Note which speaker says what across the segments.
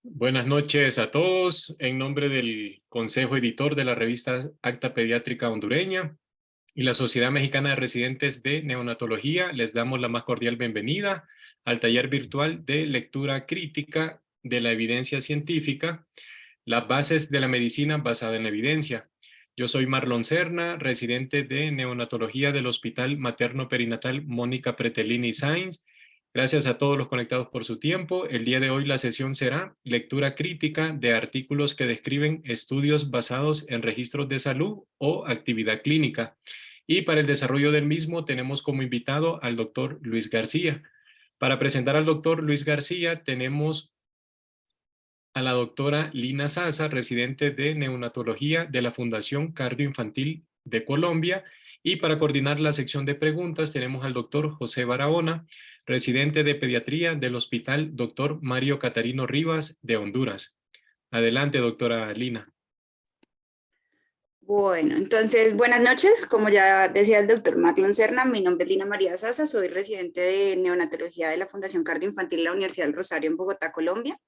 Speaker 1: Buenas noches a todos. En nombre del Consejo Editor de la revista Acta Pediátrica Hondureña y la Sociedad Mexicana de Residentes de Neonatología, les damos la más cordial bienvenida al taller virtual de lectura crítica de la evidencia científica, las bases de la medicina basada en la evidencia. Yo soy Marlon Serna, residente de neonatología del Hospital Materno Perinatal Mónica Pretelini Sáenz. Gracias a todos los conectados por su tiempo. El día de hoy la sesión será lectura crítica de artículos que describen estudios basados en registros de salud o actividad clínica. Y para el desarrollo del mismo tenemos como invitado al doctor Luis García. Para presentar al doctor Luis García tenemos a la doctora Lina Sasa, residente de neonatología de la Fundación Cardioinfantil de Colombia. Y para coordinar la sección de preguntas tenemos al doctor José Barahona, residente de pediatría del Hospital Dr. Mario Catarino Rivas de Honduras. Adelante, doctora Lina.
Speaker 2: Bueno, entonces, buenas noches. Como ya decía el doctor Maclon Serna, mi nombre es Lina María Sasa, soy residente de neonatología de la Fundación Cardioinfantil de la Universidad del Rosario en Bogotá, Colombia.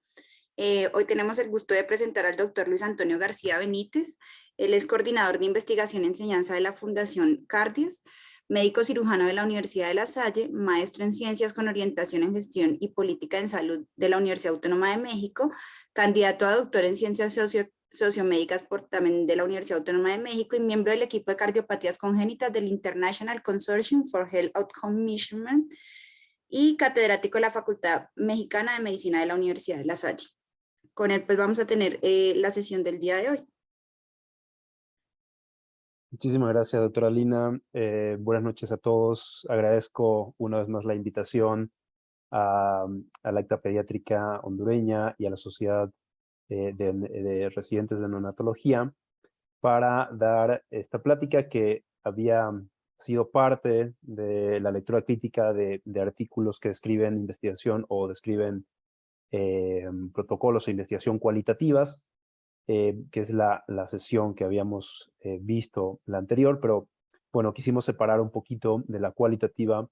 Speaker 2: Hoy tenemos el gusto de presentar al doctor Luis Antonio García Benítez. Él es coordinador de investigación y enseñanza de la Fundación Cardias, médico cirujano de la Universidad de La Salle, maestro en ciencias con orientación en gestión y política en salud de la Universidad Autónoma de México, candidato a doctor en ciencias sociomédicas también de la Universidad Autónoma de México y miembro del equipo de cardiopatías congénitas del International Consortium for Health Outcome Measurement y catedrático de la Facultad Mexicana de Medicina de la Universidad de La Salle. Con él pues vamos a tener la sesión del día de hoy.
Speaker 3: Muchísimas gracias, doctora Lina. Buenas noches a todos. Agradezco una vez más la invitación a la Acta Pediátrica Hondureña y a la Sociedad de Residentes de Neonatología para dar esta plática que había sido parte de la lectura crítica de artículos que describen investigación o describen protocolos de investigación cualitativas, que es la sesión que habíamos visto la anterior, pero bueno, quisimos separar un poquito de la cualitativa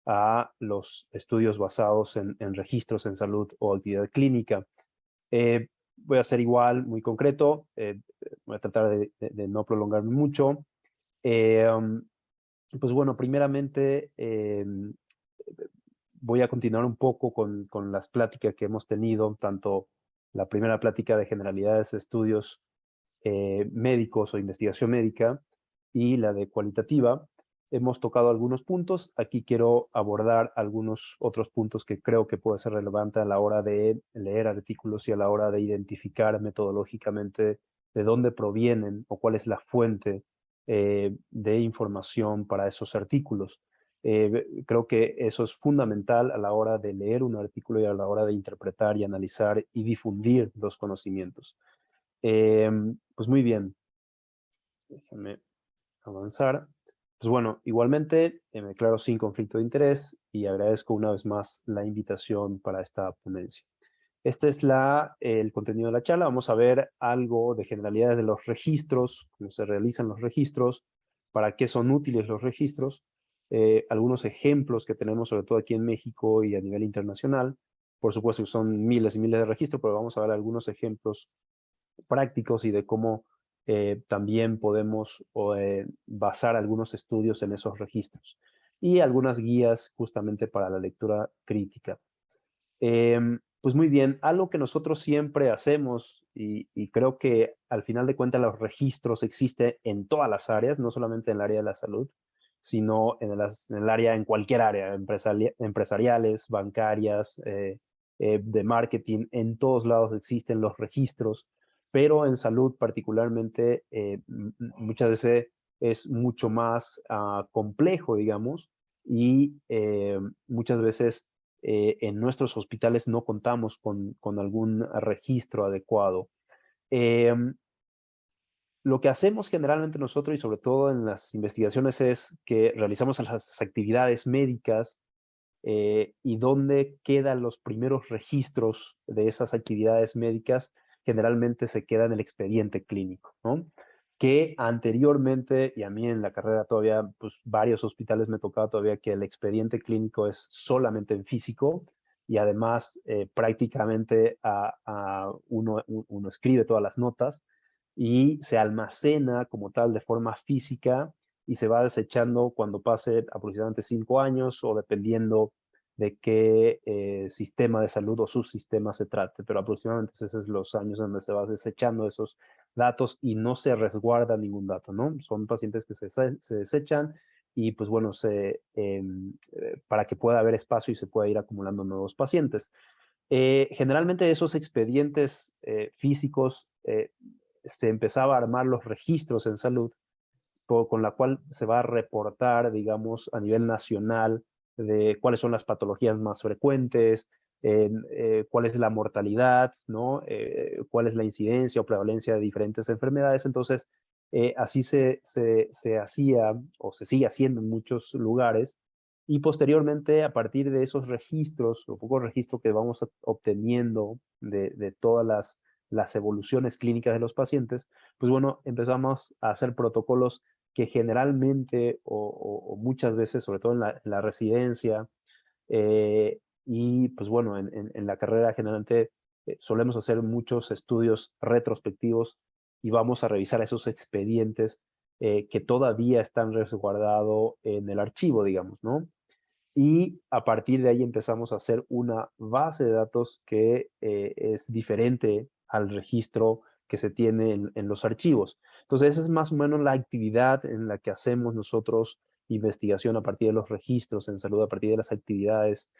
Speaker 3: a los estudios basados en registros en salud o actividad clínica. Voy a ser igual, muy concreto, voy a tratar de no prolongarme mucho. Pues bueno, primeramente voy a continuar un poco con las pláticas que hemos tenido, tanto la primera plática de generalidades de estudios médicos o investigación médica y la de cualitativa. Hemos tocado algunos puntos. Aquí quiero abordar algunos otros puntos que creo que puede ser relevante a la hora de leer artículos y a la hora de identificar metodológicamente de dónde provienen o cuál es la fuente de información para esos artículos. Creo que eso es fundamental a la hora de leer un artículo y a la hora de interpretar y analizar y difundir los conocimientos. Pues muy bien, déjenme avanzar. Pues bueno, igualmente me declaro sin conflicto de interés y agradezco una vez más la invitación para esta ponencia. Este es el contenido de la charla. Vamos a ver algo de generalidades de los registros, cómo se realizan los registros, para qué son útiles los registros, algunos ejemplos que tenemos sobre todo aquí en México y a nivel internacional. Por supuesto que son miles y miles de registros, pero vamos a ver algunos ejemplos prácticos y de cómo también podemos basar algunos estudios en esos registros y algunas guías justamente para la lectura crítica. Pues muy bien, algo que nosotros siempre hacemos y creo que al final de cuentas los registros existen en todas las áreas, no solamente en el área de la salud, sino en el área, en cualquier área, empresariales, bancarias, de marketing, en todos lados existen los registros, pero en salud particularmente muchas veces es mucho más complejo, digamos, y muchas veces en nuestros hospitales no contamos con algún registro adecuado. Lo que hacemos generalmente nosotros y sobre todo en las investigaciones es que realizamos las actividades médicas y dónde quedan los primeros registros de esas actividades médicas, generalmente se queda en el expediente clínico, ¿no? Que anteriormente, y a mí en la carrera todavía, pues varios hospitales me tocaba todavía que el expediente clínico es solamente en físico, y además prácticamente uno escribe todas las notas y se almacena como tal de forma física y se va desechando cuando pase aproximadamente 5 años o dependiendo de qué sistema de salud o subsistema se trate, pero aproximadamente esos son los años donde se va desechando esos datos y no se resguarda ningún dato, ¿no? Son pacientes que se desechan y pues bueno, para que pueda haber espacio y se pueda ir acumulando nuevos pacientes. Generalmente esos expedientes físicos se empezaba a armar los registros en salud con la cual se va a reportar, digamos, a nivel nacional de cuáles son las patologías más frecuentes, cuál es la mortalidad, ¿no? Cuál es la incidencia o prevalencia de diferentes enfermedades. Entonces, así se hacía o se sigue haciendo en muchos lugares. Y posteriormente, a partir de esos registros, o pocos registros que vamos obteniendo de todas las evoluciones clínicas de los pacientes, pues bueno, empezamos a hacer protocolos que generalmente o muchas veces, sobre todo en la residencia, y pues bueno, en la carrera generalmente solemos hacer muchos estudios retrospectivos y vamos a revisar esos expedientes que todavía están resguardados en el archivo, digamos, ¿no? Y a partir de ahí empezamos a hacer una base de datos que es diferente al registro que se tiene en los archivos. Entonces, esa es más o menos la actividad en la que hacemos nosotros investigación a partir de los registros en salud, a partir de las actividades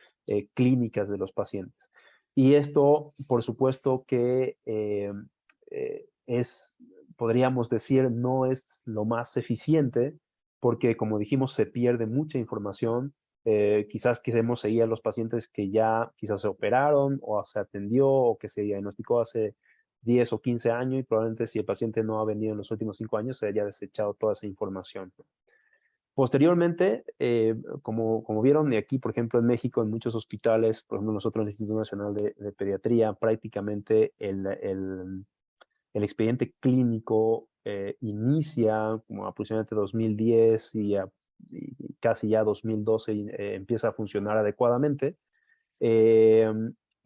Speaker 3: clínicas de los pacientes. Y esto, por supuesto que podríamos decir, no es lo más eficiente, porque como dijimos, se pierde mucha información. Quizás queremos seguir a los pacientes que ya quizás se operaron o se atendió o que se diagnosticó hace 10 o 15 años y probablemente si el paciente no ha venido en los últimos 5 años se haya desechado toda esa información. Posteriormente, como vieron, y aquí, por ejemplo, en México, en muchos hospitales, por ejemplo, nosotros en el Instituto Nacional de Pediatría, prácticamente el expediente clínico inicia como aproximadamente 2010 y casi ya 2012 empieza a funcionar adecuadamente.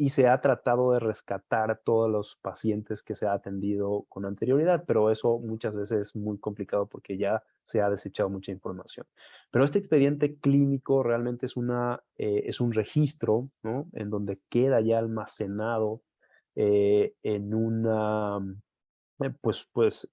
Speaker 3: Y se ha tratado de rescatar todos los pacientes que se ha atendido con anterioridad, pero eso muchas veces es muy complicado porque ya se ha desechado mucha información. Pero este expediente clínico realmente es un registro, ¿no? En donde queda ya almacenado en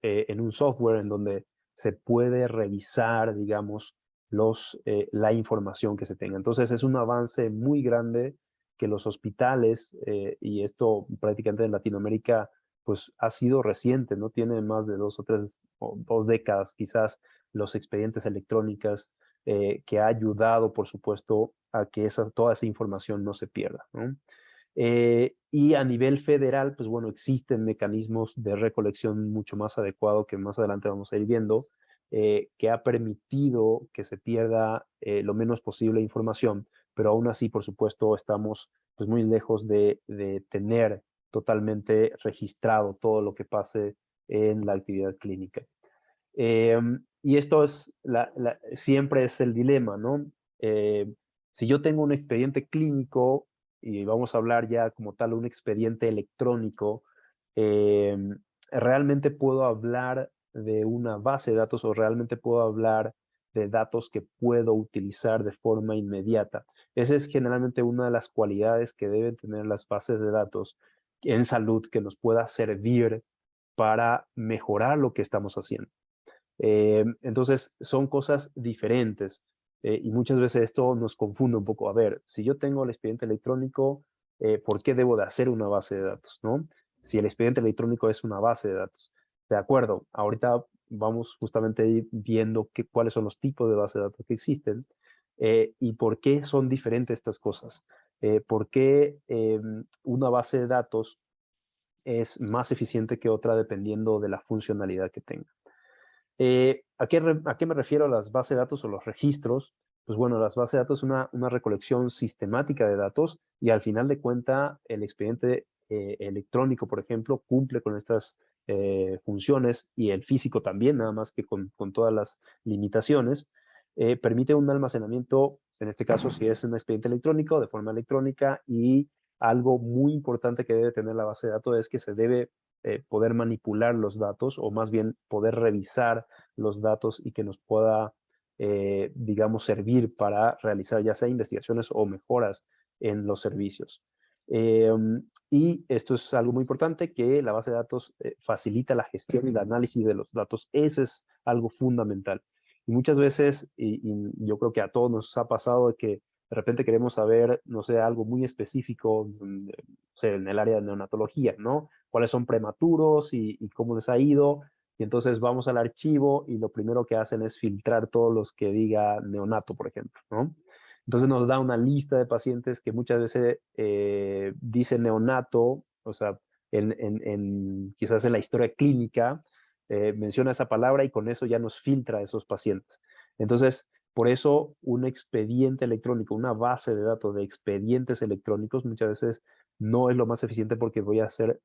Speaker 3: en un software en donde se puede revisar, digamos, la información que se tenga. Entonces es un avance muy grande que los hospitales, y esto prácticamente en Latinoamérica, pues ha sido reciente, no tiene más de 2 o 3 o 2 décadas quizás los expedientes electrónicos, que ha ayudado, por supuesto, a que toda esa información no se pierda, ¿no? Y a nivel federal, pues bueno, existen mecanismos de recolección mucho más adecuado que más adelante vamos a ir viendo, que ha permitido que se pierda lo menos posible información, pero aún así, por supuesto, estamos pues muy lejos de tener totalmente registrado todo lo que pase en la actividad clínica. Y esto siempre es el dilema, ¿no? Si yo tengo un expediente clínico, y vamos a hablar ya como tal un expediente electrónico, realmente puedo hablar de una base de datos o realmente puedo hablar de datos que puedo utilizar de forma inmediata. Esa es generalmente una de las cualidades que deben tener las bases de datos en salud que nos pueda servir para mejorar lo que estamos haciendo. Entonces, son cosas diferentes y muchas veces esto nos confunde un poco. A ver, si yo tengo el expediente electrónico, ¿por qué debo de hacer una base de datos, no? Si el expediente electrónico es una base de datos. De acuerdo, ahorita vamos justamente a ir viendo cuáles son los tipos de base de datos que existen y por qué son diferentes estas cosas. ¿Por qué una base de datos es más eficiente que otra dependiendo de la funcionalidad que tenga? ¿A qué me refiero a las bases de datos o los registros? Pues bueno, las bases de datos es una recolección sistemática de datos y al final de cuentas el expediente electrónico, por ejemplo, cumple con estas funciones y el físico también, nada más que con todas las limitaciones. Permite un almacenamiento En este caso, si es un expediente electrónico, de forma electrónica, y algo muy importante que debe tener la base de datos es que se debe poder manipular los datos, o más bien poder revisar los datos y que nos pueda, digamos, servir para realizar ya sea investigaciones o mejoras en los servicios. Y esto es algo muy importante, que la base de datos facilita la gestión y el análisis de los datos. Ese es algo fundamental. Y muchas veces, y yo creo que a todos nos ha pasado, que de repente queremos saber, no sé, algo muy específico, no sé, en el área de neonatología, ¿no? Cuáles son prematuros y cómo les ha ido. Y entonces vamos al archivo y lo primero que hacen es filtrar todos los que diga neonato, por ejemplo, ¿no? Entonces nos da una lista de pacientes que muchas veces dice neonato, o sea, quizás en la historia clínica, menciona esa palabra y con eso ya nos filtra a esos pacientes. Entonces, por eso un expediente electrónico, una base de datos de expedientes electrónicos muchas veces no es lo más eficiente, porque voy a hacer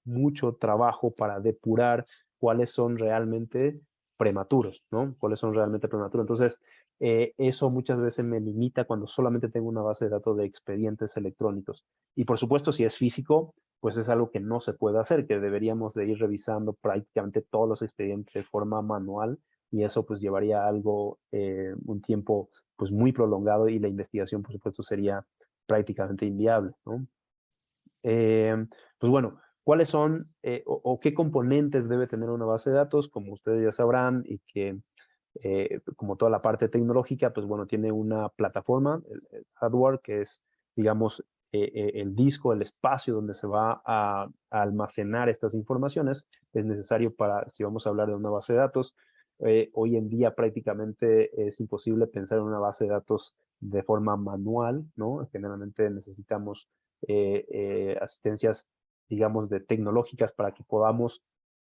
Speaker 3: mucho trabajo para depurar cuáles son realmente prematuros, ¿no? Cuáles son realmente prematuros. Entonces, eso muchas veces me limita cuando solamente tengo una base de datos de expedientes electrónicos. Y por supuesto, si es físico, pues es algo que no se puede hacer, que deberíamos de ir revisando prácticamente todos los expedientes de forma manual, y eso pues llevaría algo, un tiempo pues muy prolongado, y la investigación por supuesto sería prácticamente inviable, ¿no? Pues bueno, ¿cuáles son o qué componentes debe tener una base de datos? Como ustedes ya sabrán, y que como toda la parte tecnológica, pues bueno, tiene una plataforma, el hardware, que es, digamos, el disco, el espacio donde se va a almacenar estas informaciones. Es necesario para, si vamos a hablar de una base de datos, hoy en día prácticamente es imposible pensar en una base de datos de forma manual, ¿no? Generalmente necesitamos asistencias, digamos, de tecnológicas para que podamos,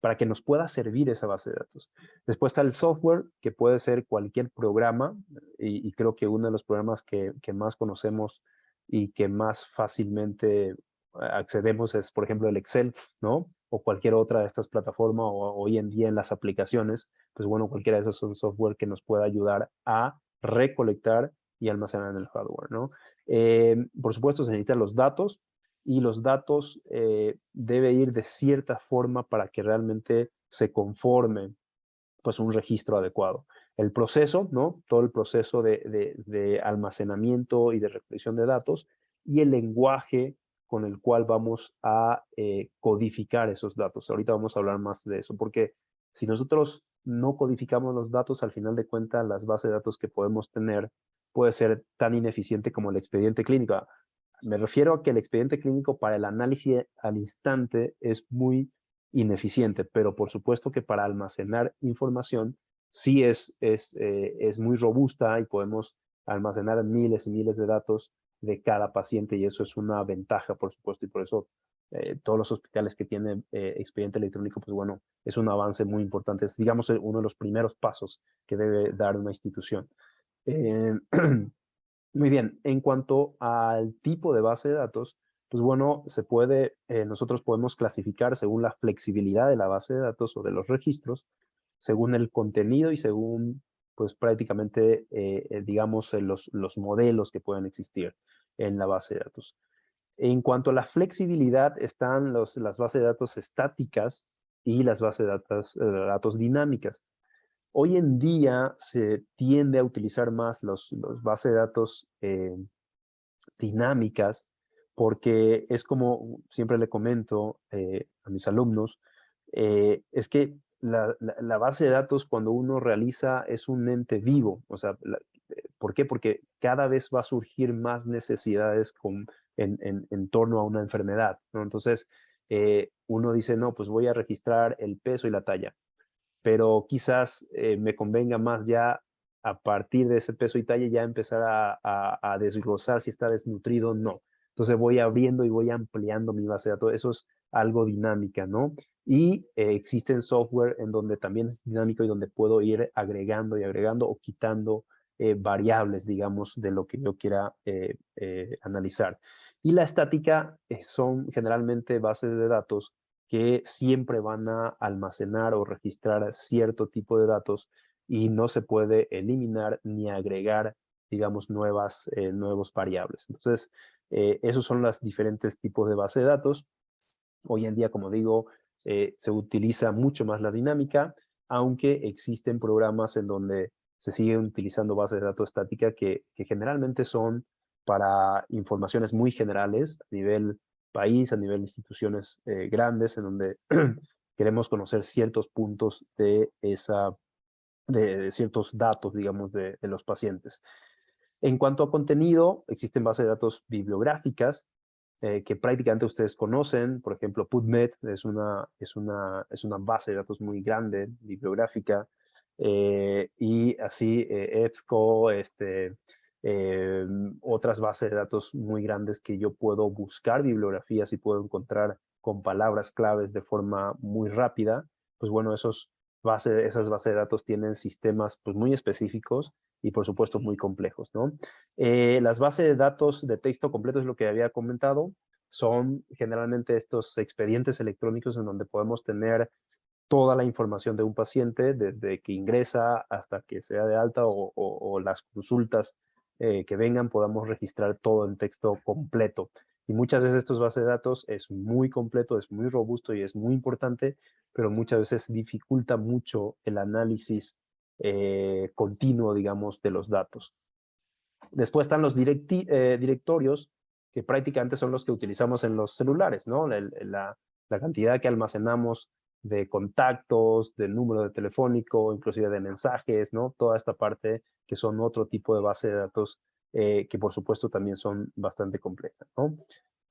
Speaker 3: para que nos pueda servir esa base de datos. Después está el software, que puede ser cualquier programa, y creo que uno de los programas que más conocemos y que más fácilmente accedemos es, por ejemplo, el Excel, ¿no? O cualquier otra de estas plataformas, o hoy en día en las aplicaciones, pues bueno, cualquiera de esos son software que nos pueda ayudar a recolectar y almacenar en el hardware, ¿no? Por supuesto, se necesitan los datos, y los datos debe ir de cierta forma para que realmente se conforme pues un registro adecuado. El proceso, ¿no? Todo el proceso de almacenamiento y de recolección de datos, y el lenguaje con el cual vamos a codificar esos datos. Ahorita vamos a hablar más de eso, porque si nosotros no codificamos los datos, al final de cuentas, las bases de datos que podemos tener puede ser tan ineficiente como el expediente clínico. Me refiero a que el expediente clínico para el análisis al instante es muy ineficiente, pero por supuesto que para almacenar información sí es muy robusta, y podemos almacenar miles y miles de datos de cada paciente, y eso es una ventaja, por supuesto, y por eso todos los hospitales que tienen expediente electrónico, pues bueno, es un avance muy importante. Es, digamos, uno de los primeros pasos que debe dar una institución. Muy bien, en cuanto al tipo de base de datos, pues bueno, nosotros podemos clasificar según la flexibilidad de la base de datos o de los registros, según el contenido y según, pues prácticamente, digamos, los modelos que pueden existir en la base de datos. En cuanto a la flexibilidad, están las bases de datos estáticas y las bases de datos dinámicas. Hoy en día se tiende a utilizar más los bases de datos dinámicas, porque es como siempre le comento a mis alumnos, es que la base de datos, cuando uno realiza, es un ente vivo. O sea, ¿por qué? Porque cada vez va a surgir más necesidades en torno a una enfermedad, ¿no? Entonces, uno dice, no, pues voy a registrar el peso y la talla, pero quizás me convenga más ya a partir de ese peso y talla ya empezar a desglosar si está desnutrido o no. Entonces voy abriendo y voy ampliando mi base de datos. Eso es algo dinámica, ¿no? Y existen software en donde también es dinámico, y donde puedo ir agregando y agregando o quitando variables, digamos, de lo que yo quiera analizar. Y la estática son generalmente bases de datos que siempre van a almacenar o registrar cierto tipo de datos, y no se puede eliminar ni agregar digamos, nuevos variables. Entonces, esos son los diferentes tipos de base de datos. Hoy en día, como digo, se utiliza mucho más la dinámica, aunque existen programas en donde se siguen utilizando bases de datos estáticas que generalmente son para informaciones muy generales a nivel país, a nivel instituciones grandes, en donde queremos conocer ciertos puntos de ciertos datos, digamos, de los pacientes. En cuanto a contenido, existen bases de datos bibliográficas que prácticamente ustedes conocen. Por ejemplo, PubMed es una base de datos muy grande, bibliográfica, y así EBSCO, otras bases de datos muy grandes que yo puedo buscar bibliografías y puedo encontrar con palabras claves de forma muy rápida. Pues bueno, esas bases de datos tienen sistemas pues, muy específicos y por supuesto muy complejos, ¿no? Las bases de datos de texto completo es lo que había comentado, son generalmente estos expedientes electrónicos en donde podemos tener toda la información de un paciente, desde que ingresa hasta que sea de alta o las consultas que vengan, podamos registrar todo en texto completo. Y muchas veces estos bases de datos es muy completo, es muy robusto y es muy importante, pero muchas veces dificulta mucho el análisis continuo, digamos, de los datos. Después están los directorios, que prácticamente son los que utilizamos en los celulares, ¿no? La cantidad que almacenamos de contactos, de número de telefónico, inclusive de mensajes, ¿no? Toda esta parte que son otro tipo de base de datos que por supuesto también son bastante complejas, ¿no?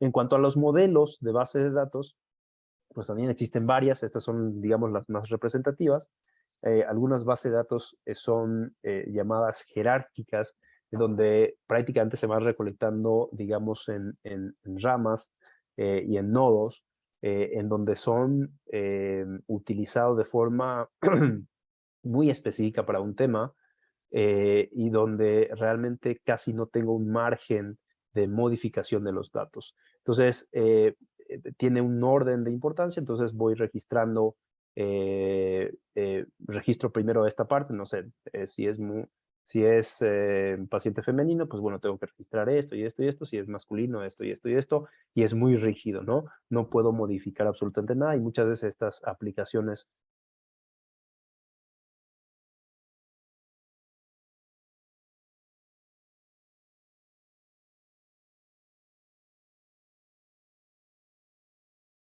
Speaker 3: En cuanto a los modelos de base de datos, pues también existen varias, estas son, digamos, las más representativas. Algunas bases de datos son llamadas jerárquicas, donde prácticamente se van recolectando, digamos, en ramas y en nodos, en donde son utilizados de forma muy específica para un tema y donde realmente casi no tengo un margen de modificación de los datos. Entonces, tiene un orden de importancia, entonces voy registrando, registro primero esta parte, no sé, si es paciente femenino, pues bueno, tengo que registrar esto y esto y esto, si es masculino, esto y esto y esto, y es muy rígido, ¿no? No puedo modificar absolutamente nada y muchas veces estas aplicaciones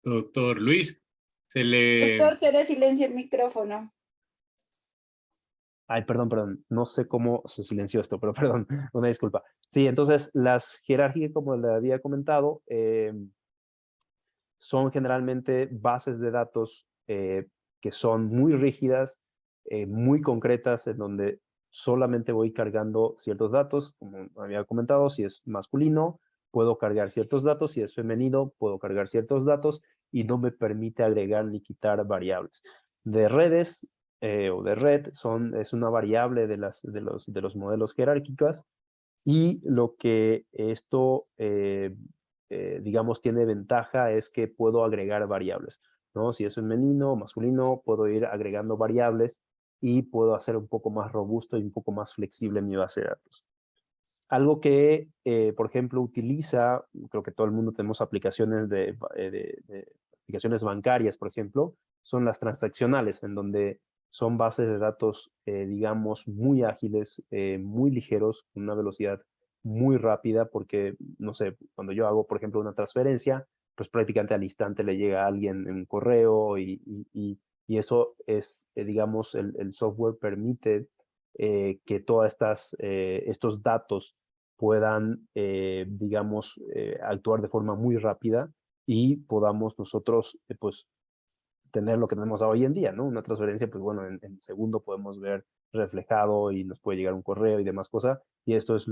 Speaker 1: Doctor Luis, se le...
Speaker 2: Doctor, se le silencia el micrófono.
Speaker 3: Ay, perdón, no sé cómo se silenció esto, pero perdón, una disculpa. Sí, entonces las jerarquías, como le había comentado, son generalmente bases de datos que son muy rígidas, muy concretas, en donde solamente voy cargando ciertos datos, como había comentado, si es masculino, puedo cargar ciertos datos, si es femenino, puedo cargar ciertos datos y no me permite agregar ni quitar variables. De redes o de red es una variable de los modelos jerárquicos y lo que esto, digamos, tiene ventaja es que puedo agregar variables, ¿no? Si es femenino o masculino, puedo ir agregando variables y puedo hacer un poco más robusto y un poco más flexible mi base de datos. Algo que, por ejemplo, creo que todo el mundo tenemos aplicaciones aplicaciones bancarias, por ejemplo, son las transaccionales, en donde son bases de datos, digamos, muy ágiles, muy ligeros, con una velocidad muy rápida, porque, no sé, cuando yo hago, por ejemplo, una transferencia, pues prácticamente al instante le llega a alguien en un correo y eso es, digamos, el software permite que todos estos datos puedan, digamos, actuar de forma muy rápida y podamos nosotros, pues, tener lo que tenemos hoy en día, ¿no? Una transferencia, pues bueno, en segundo podemos ver reflejado y nos puede llegar un correo y demás cosas. Y esto es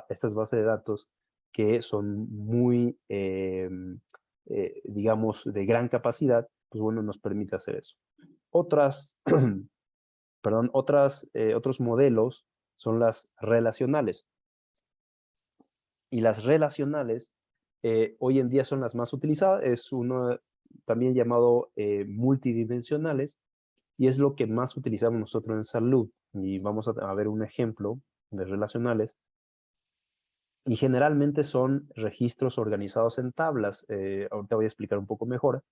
Speaker 3: estas bases de datos que son muy, digamos, de gran capacidad, pues bueno, nos permite hacer eso. Otros modelos son las relacionales. Y las relacionales hoy en día son las más utilizadas. Es uno también llamado multidimensionales y es lo que más utilizamos nosotros en salud. Y vamos a ver un ejemplo relacionales, y generalmente son registros organizados en tablas. Ahorita voy a explicar un poco mejor,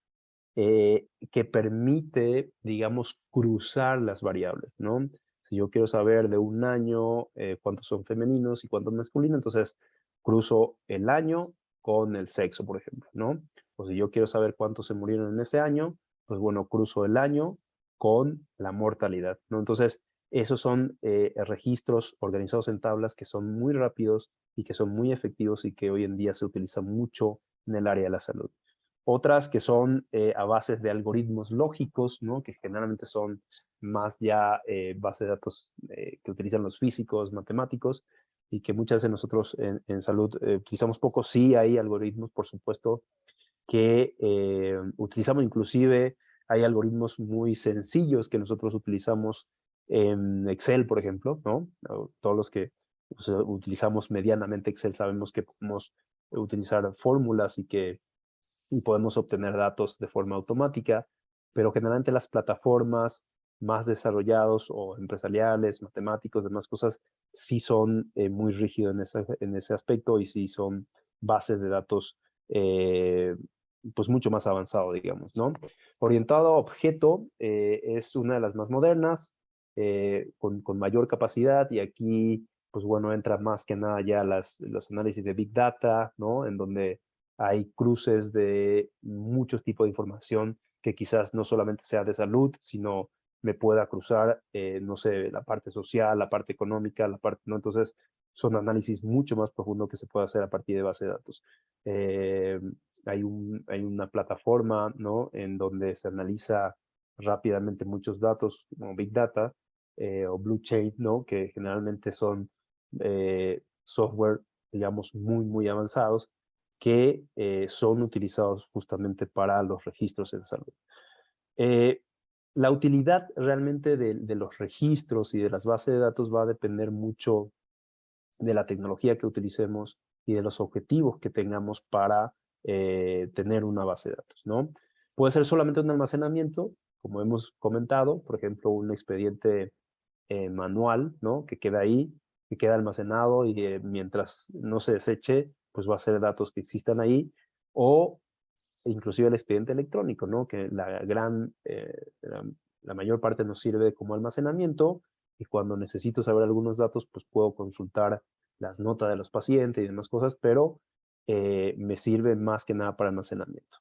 Speaker 3: que permite, digamos, cruzar las variables, ¿no? Si yo quiero saber de un año cuántos son femeninos y cuántos masculinos, entonces cruzo el año con el sexo, por ejemplo, ¿no? O si yo quiero saber cuántos se murieron en ese año, pues bueno, cruzo el año con la mortalidad, ¿no? Entonces, esos son registros organizados en tablas que son muy rápidos y que son muy efectivos y que hoy en día se utilizan mucho en el área de la salud. Otras que son a bases de algoritmos lógicos, ¿no? Que generalmente son más ya bases de datos que utilizan los físicos, matemáticos, y que muchas veces nosotros en salud utilizamos poco. Sí hay algoritmos, por supuesto, que utilizamos inclusive, hay algoritmos muy sencillos que nosotros utilizamos en Excel, por ejemplo, ¿no? Todos los que utilizamos medianamente Excel sabemos que podemos utilizar fórmulas y podemos obtener datos de forma automática, pero generalmente las plataformas más desarrollados o empresariales, matemáticos, demás cosas, sí son muy rígidos en ese aspecto y sí son bases de datos pues mucho más avanzado, digamos, ¿no? Orientado a objeto es una de las más modernas, con mayor capacidad, y aquí, pues bueno, entra más que nada ya los análisis de Big Data, ¿no? En donde hay cruces de muchos tipos de información que quizás no solamente sea de salud, sino me pueda cruzar, no sé, la parte social, la parte económica, la parte, ¿no? Entonces, son análisis mucho más profundos que se puede hacer a partir de base de datos. Hay una plataforma, ¿no? En donde se analiza rápidamente muchos datos, como Big Data o Blockchain, ¿no? Que generalmente son software, digamos, muy avanzados, que son utilizados justamente para los registros en salud. La utilidad realmente de los registros y de las bases de datos va a depender mucho de la tecnología que utilicemos y de los objetivos que tengamos para tener una base de datos, ¿no? Puede ser solamente un almacenamiento, como hemos comentado, por ejemplo, un expediente manual, ¿no? Que queda ahí, que queda almacenado y mientras no se deseche, pues va a ser datos que existan ahí, o inclusive el expediente electrónico, ¿no? Que la mayor parte nos sirve como almacenamiento, y cuando necesito saber algunos datos, pues puedo consultar las notas de los pacientes y demás cosas, pero me sirve más que nada para almacenamiento.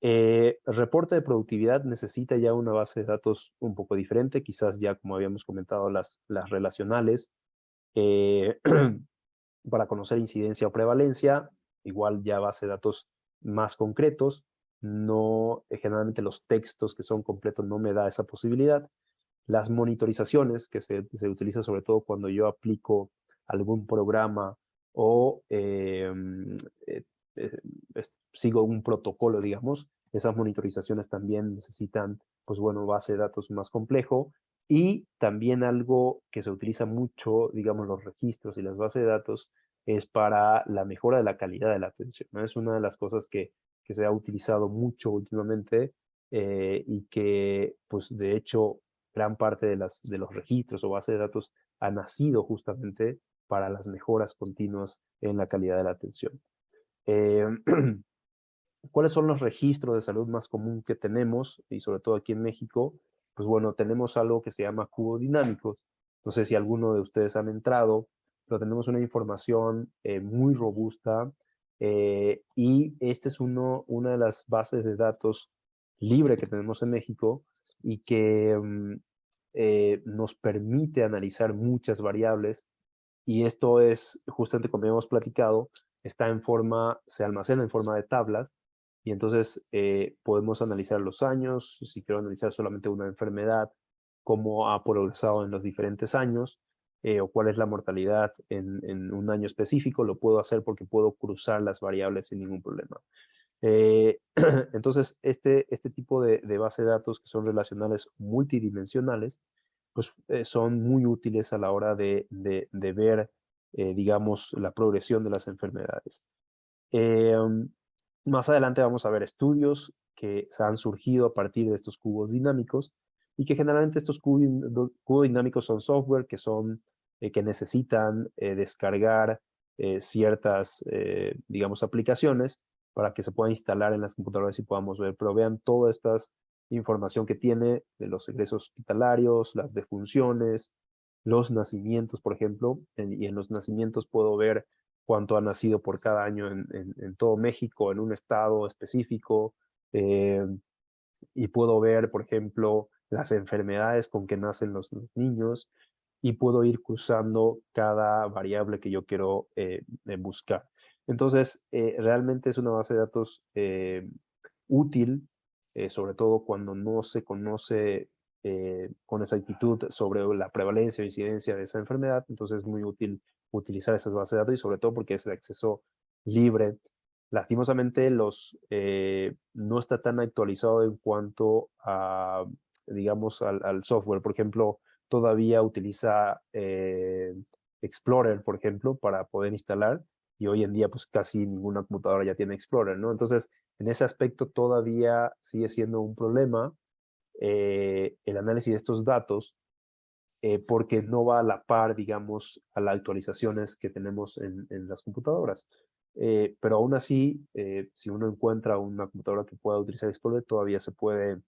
Speaker 3: El reporte de productividad necesita ya una base de datos un poco diferente, quizás ya como habíamos comentado las relacionales, para conocer incidencia o prevalencia, igual ya base de datos más concretos, no, generalmente los textos que son completos no me da esa posibilidad. Las monitorizaciones, que se utiliza sobre todo cuando yo aplico algún programa o sigo un protocolo, digamos, esas monitorizaciones también necesitan, pues bueno, base de datos más complejo. Y también algo que se utiliza mucho, digamos, los registros y las bases de datos, es para la mejora de la calidad de la atención, ¿no? Es una de las cosas que se ha utilizado mucho últimamente, y que, pues, de hecho, gran parte de los registros o bases de datos han nacido justamente para las mejoras continuas en la calidad de la atención. ¿Cuáles son los registros de salud más común que tenemos? Y sobre todo aquí en México, pues bueno, tenemos algo que se llama cubos dinámicos. No sé si alguno de ustedes han entrado, pero tenemos una información muy robusta, y este es una de las bases de datos libre que tenemos en México, y que nos permite analizar muchas variables. Y esto es, justamente como hemos platicado, se almacena en forma de tablas, y entonces podemos analizar los años. Si quiero analizar solamente una enfermedad, cómo ha progresado en los diferentes años, o cuál es la mortalidad en un año específico, lo puedo hacer porque puedo cruzar las variables sin ningún problema. Entonces, este tipo de base de datos que son relacionales multidimensionales, pues son muy útiles a la hora de ver, digamos, la progresión de las enfermedades. Más adelante vamos a ver estudios que se han surgido a partir de estos cubos dinámicos, y que generalmente estos cubos dinámicos son software que son que necesitan descargar ciertas, digamos, aplicaciones para que se pueda instalar en las computadoras y podamos ver. Pero vean toda esta información que tiene de los egresos hospitalarios, las defunciones, los nacimientos, por ejemplo, y en los nacimientos puedo ver cuánto ha nacido por cada año en todo México, en un estado específico, y puedo ver, por ejemplo, las enfermedades con que nacen los niños, y puedo ir cruzando cada variable que yo quiero buscar. Entonces, realmente es una base de datos útil, sobre todo cuando no se conoce con exactitud sobre la prevalencia o incidencia de esa enfermedad. Entonces es muy útil utilizar esas bases de datos y sobre todo porque es de acceso libre. Lastimosamente no está tan actualizado en cuanto a, digamos, al software. Por ejemplo, todavía utiliza Explorer, por ejemplo, para poder instalar, y hoy en día pues casi ninguna computadora ya tiene Explorer, ¿no? Entonces, en ese aspecto todavía sigue siendo un problema el análisis de estos datos, porque no va a la par, digamos, a las actualizaciones que tenemos en las computadoras. Pero aún así, si uno encuentra una computadora que pueda utilizar Explorer, todavía se puede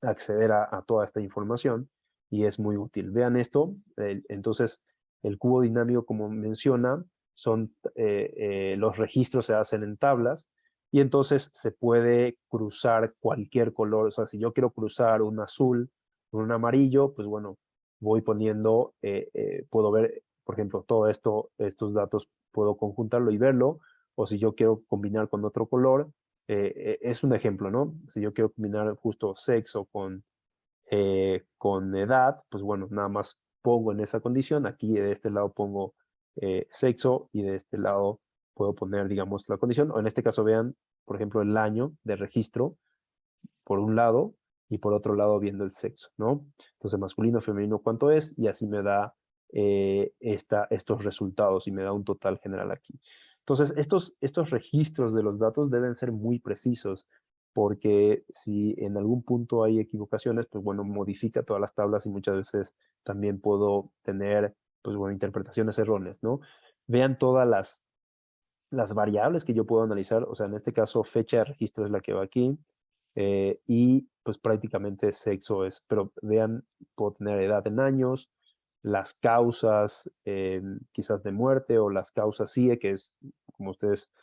Speaker 3: acceder a toda esta información y es muy útil. Vean esto, entonces el cubo dinámico, como menciona, son los registros se hacen en tablas y entonces se puede cruzar cualquier color. O sea, si yo quiero cruzar un azul con un amarillo, pues bueno, voy poniendo, puedo ver, por ejemplo, todo esto, estos datos, puedo conjuntarlo y verlo, o si yo quiero combinar con otro color, es un ejemplo, ¿no? Si yo quiero combinar justo sexo con edad, pues bueno, nada más pongo en esa condición. Aquí de este lado pongo sexo y de este lado puedo poner, digamos, la condición. O en este caso vean, por ejemplo, el año de registro por un lado y por otro lado viendo el sexo, ¿no? Entonces masculino, femenino, ¿cuánto es? Y así me da estos resultados y me da un total general aquí. Entonces, estos registros de los datos deben ser muy precisos, porque si en algún punto hay equivocaciones, pues bueno, modifica todas las tablas y muchas veces también puedo tener, pues bueno, interpretaciones erróneas, ¿no? Vean todas las variables que yo puedo analizar, o sea, en este caso fecha de registro es la que va aquí, y pues prácticamente sexo es, pero vean, puedo tener edad en años, las causas quizás de muerte o las causas CIE, que es, como ustedes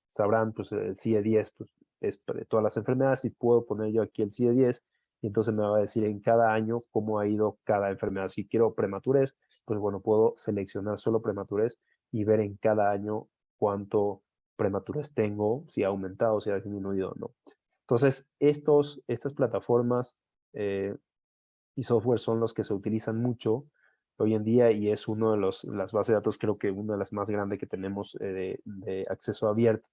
Speaker 3: sabrán, pues el CIE-10 pues, es de todas las enfermedades, y puedo poner yo aquí el CIE-10 y entonces me va a decir en cada año cómo ha ido cada enfermedad. Si quiero prematurez, pues bueno, puedo seleccionar solo prematurez y ver en cada año cuánto prematurez tengo, si ha aumentado, si ha disminuido o no. Entonces, estas plataformas y software son los que se utilizan mucho hoy en día y es uno de las bases de datos, creo que una de las más grandes que tenemos de acceso abierto.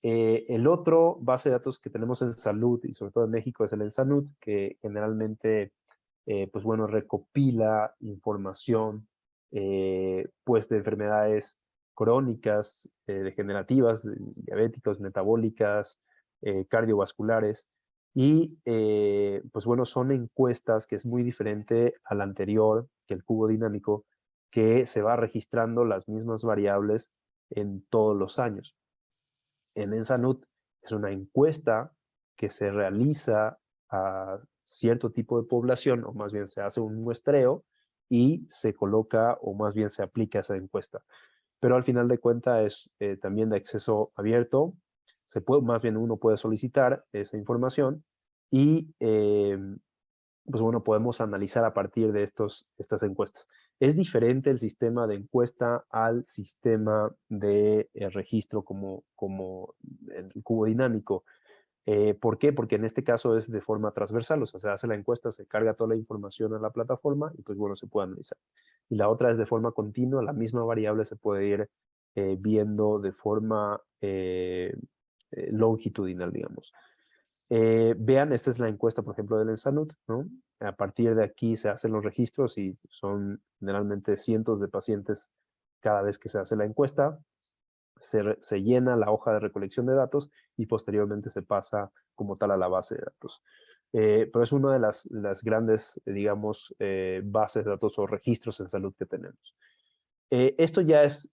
Speaker 3: El otro base de datos que tenemos en salud y sobre todo en México es el EnSanud, que generalmente, pues bueno, recopila información pues de enfermedades crónicas, degenerativas, diabéticas, metabólicas, cardiovasculares. Y pues bueno, son encuestas que es muy diferente al anterior, que el cubo dinámico, que se va registrando las mismas variables en todos los años. En EnSanud es una encuesta que se realiza a cierto tipo de población, o más bien se hace un muestreo y se coloca, o más bien se aplica esa encuesta. Pero al final de cuentas es también de acceso abierto. Más bien uno puede solicitar esa información y pues bueno, podemos analizar a partir de estas encuestas. Es diferente el sistema de encuesta al sistema de registro como el cubo dinámico. ¿Por qué? Porque en este caso es de forma transversal, o sea, se hace la encuesta, se carga toda la información a la plataforma y pues bueno, se puede analizar. Y la otra es de forma continua, la misma variable se puede ir viendo de forma longitudinal, digamos. Vean, esta es la encuesta, por ejemplo, del EnSanud, ¿no? A partir de aquí se hacen los registros y son generalmente cientos de pacientes cada vez que se hace la encuesta. Se llena la hoja de recolección de datos y posteriormente se pasa como tal a la base de datos. pero es una de las grandes, digamos, bases de datos o registros en salud que tenemos. Esto ya es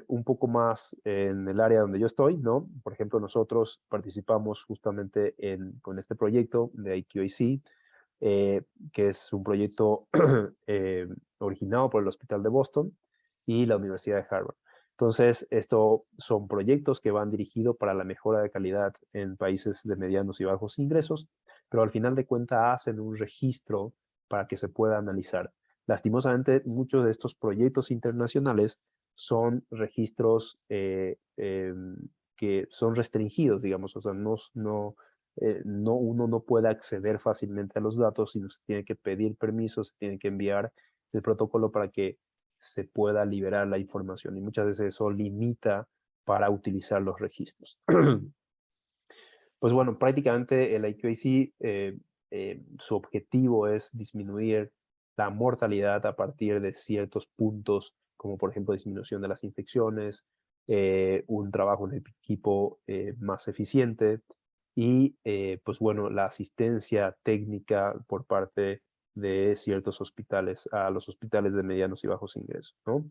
Speaker 3: un poco más en el área donde yo estoy, ¿no? Por ejemplo, nosotros participamos justamente con este proyecto de IQAC, que es un proyecto originado por el Hospital de Boston y la Universidad de Harvard. Entonces, estos son proyectos que van dirigidos para la mejora de calidad en países de medianos y bajos ingresos, pero al final de cuentas hacen un registro para que se pueda analizar. Lastimosamente, muchos de estos proyectos internacionales son registros que son restringidos, digamos, o sea, uno no puede acceder fácilmente a los datos, sino se tiene que pedir permiso, se tiene que enviar el protocolo para que se pueda liberar la información y muchas veces eso limita para utilizar los registros. Pues bueno, prácticamente el IQAC, su objetivo es disminuir la mortalidad a partir de ciertos puntos, como por ejemplo disminución de las infecciones, un trabajo en equipo más eficiente y pues bueno, la asistencia técnica por parte de ciertos hospitales a los hospitales de medianos y bajos ingresos, ¿no?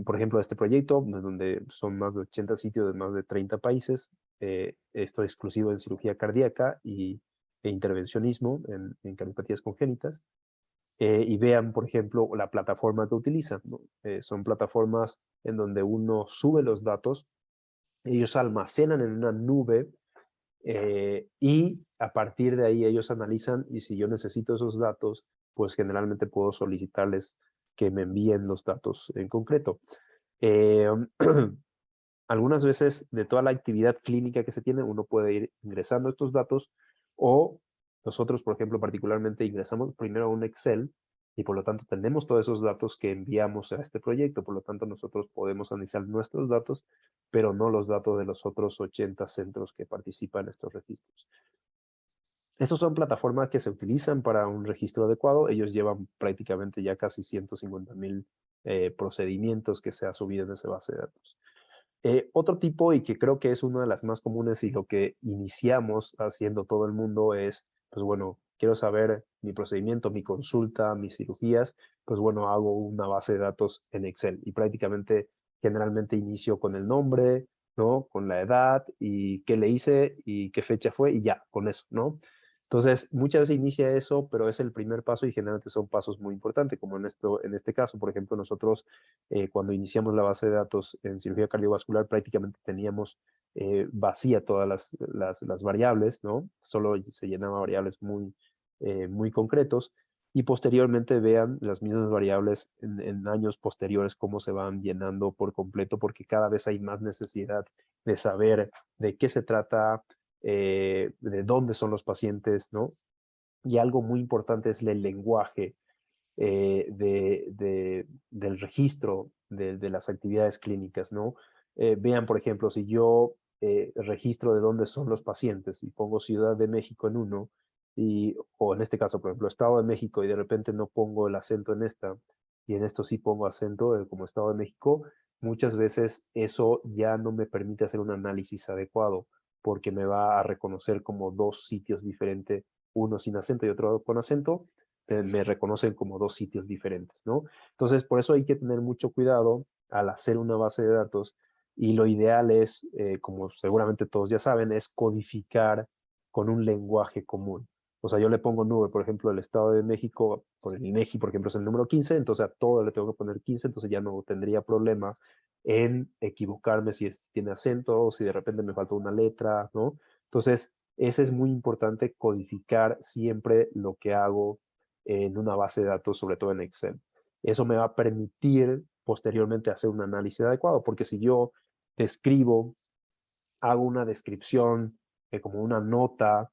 Speaker 3: Por ejemplo, este proyecto, donde son más de 80 sitios de más de 30 países, esto es exclusivo en cirugía cardíaca e intervencionismo en cardiopatías congénitas. Y vean, por ejemplo, la plataforma que utilizan, ¿no? Son plataformas en donde uno sube los datos, ellos almacenan en una nube y a partir de ahí ellos analizan y si yo necesito esos datos, pues generalmente puedo solicitarles que me envíen los datos en concreto. Eh, algunas veces de toda la actividad clínica que se tiene, uno puede ir ingresando estos datos o nosotros, por ejemplo, particularmente ingresamos primero a un Excel y por lo tanto tenemos todos esos datos que enviamos a este proyecto. Por lo tanto, nosotros podemos analizar nuestros datos, pero no los datos de los otros 80 centros que participan en estos registros. Estas son plataformas que se utilizan para un registro adecuado. Ellos llevan prácticamente ya casi 150,000 procedimientos que se ha subido en esa base de datos. Otro tipo, y que creo que es una de las más comunes y lo que iniciamos haciendo todo el mundo es, pues bueno, quiero saber mi procedimiento, mi consulta, mis cirugías, pues bueno, hago una base de datos en Excel y prácticamente generalmente inicio con el nombre, ¿no? Con la edad y qué le hice y qué fecha fue y ya, con eso, ¿no? Entonces, muchas veces inicia eso, pero es el primer paso y generalmente son pasos muy importantes, como en este caso, por ejemplo, nosotros cuando iniciamos la base de datos en cirugía cardiovascular prácticamente teníamos vacía todas las variables, ¿no? Solo se llenaban variables muy concretos y posteriormente vean las mismas variables en años posteriores cómo se van llenando por completo porque cada vez hay más necesidad de saber de qué se trata, de dónde son los pacientes, ¿no? Y algo muy importante es el lenguaje del registro de las actividades clínicas, ¿no? Vean, por ejemplo, si yo registro de dónde son los pacientes y pongo Ciudad de México en uno, o en este caso, por ejemplo, Estado de México y de repente no pongo el acento en esta, y en esto sí pongo acento como Estado de México, muchas veces eso ya no me permite hacer un análisis adecuado, porque me va a reconocer como dos sitios diferentes, uno sin acento y otro con acento, me reconocen como dos sitios diferentes, ¿no? Entonces, por eso hay que tener mucho cuidado al hacer una base de datos y lo ideal es, como seguramente todos ya saben, es codificar con un lenguaje común. O sea, yo le pongo nube, por ejemplo, el Estado de México, por el INEGI, por ejemplo, es el número 15, entonces a todo le tengo que poner 15, entonces ya no tendría problema en equivocarme si tiene acento o si de repente me falta una letra, ¿no? Entonces, ese es muy importante, codificar siempre lo que hago en una base de datos, sobre todo en Excel. Eso me va a permitir posteriormente hacer un análisis adecuado, porque si yo describo, hago una descripción como una nota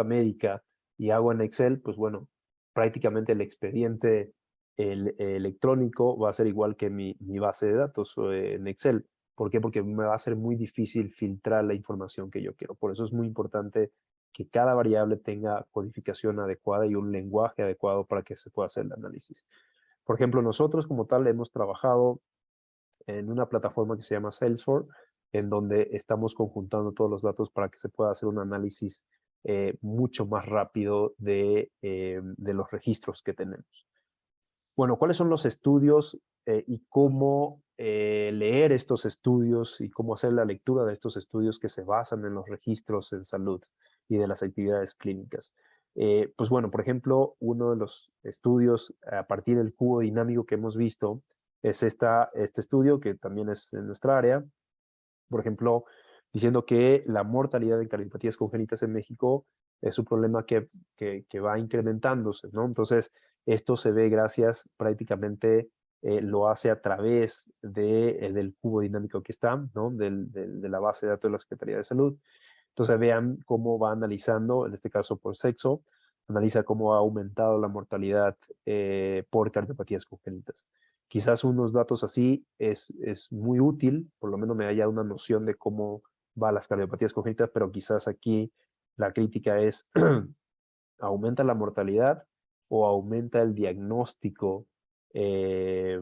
Speaker 3: médica y hago en Excel, pues bueno, prácticamente el expediente electrónico va a ser igual que mi base de datos en Excel. ¿Por qué? Porque me va a ser muy difícil filtrar la información que yo quiero. Por eso es muy importante que cada variable tenga codificación adecuada y un lenguaje adecuado para que se pueda hacer el análisis. Por ejemplo, nosotros como tal hemos trabajado en una plataforma que se llama Salesforce, en donde estamos conjuntando todos los datos para que se pueda hacer un análisis mucho más rápido de los registros que tenemos. Bueno, ¿cuáles son los estudios y cómo leer estos estudios y cómo hacer la lectura de estos estudios que se basan en los registros en salud y de las actividades clínicas? Pues bueno, por ejemplo, uno de los estudios a partir del cubo dinámico que hemos visto es este estudio que también es en nuestra área, por ejemplo, diciendo que la mortalidad de cardiopatías congénitas en México es un problema que va incrementándose, ¿no? Entonces, esto se ve gracias prácticamente, lo hace a través del cubo dinámico que está, ¿no? De la base de datos de la Secretaría de Salud. Entonces, vean cómo va analizando, en este caso por sexo, analiza cómo ha aumentado la mortalidad por cardiopatías congénitas. Quizás unos datos así es muy útil, por lo menos me haya una noción de cómo van las cardiopatías congénitas, pero quizás aquí la crítica es, ¿aumenta la mortalidad o aumenta el diagnóstico, eh,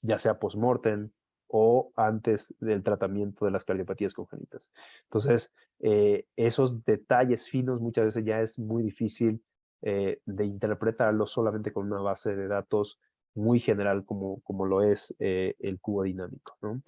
Speaker 3: ya sea post-mortem o antes del tratamiento de las cardiopatías congénitas? Entonces, esos detalles finos muchas veces ya es muy difícil de interpretarlos solamente con una base de datos muy general como lo es el cubo dinámico, ¿no?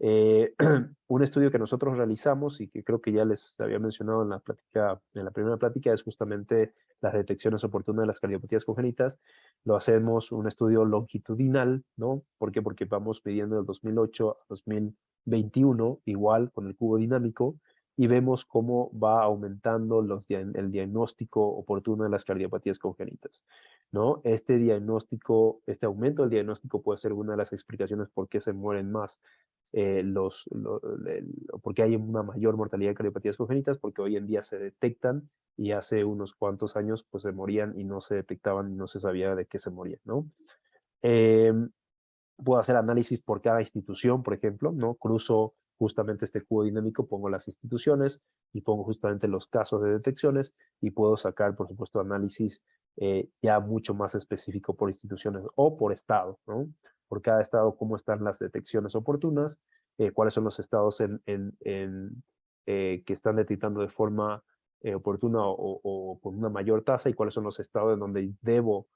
Speaker 3: Un estudio que nosotros realizamos y que creo que ya les había mencionado en la primera plática, es justamente las detecciones oportunas de las cardiopatías congénitas. Lo hacemos un estudio longitudinal, ¿no? ¿Por qué? Porque vamos midiendo del 2008 a 2021, igual con el cubo dinámico, y vemos cómo va aumentando el diagnóstico oportuno de las cardiopatías congénitas, ¿no? Este aumento del diagnóstico puede ser una de las explicaciones por qué se mueren más, porque hay una mayor mortalidad de cardiopatías congénitas, porque hoy en día se detectan y hace unos cuantos años pues se morían y no se detectaban y no se sabía de qué se morían, ¿no? Puedo hacer análisis por cada institución, por ejemplo, ¿no? Cruzo justamente este cubo dinámico, pongo las instituciones y pongo justamente los casos de detecciones y puedo sacar, por supuesto, análisis ya mucho más específico por instituciones o por estado, ¿no? Por cada estado, cómo están las detecciones oportunas, cuáles son los estados que están detectando de forma oportuna o con una mayor tasa y cuáles son los estados en donde debo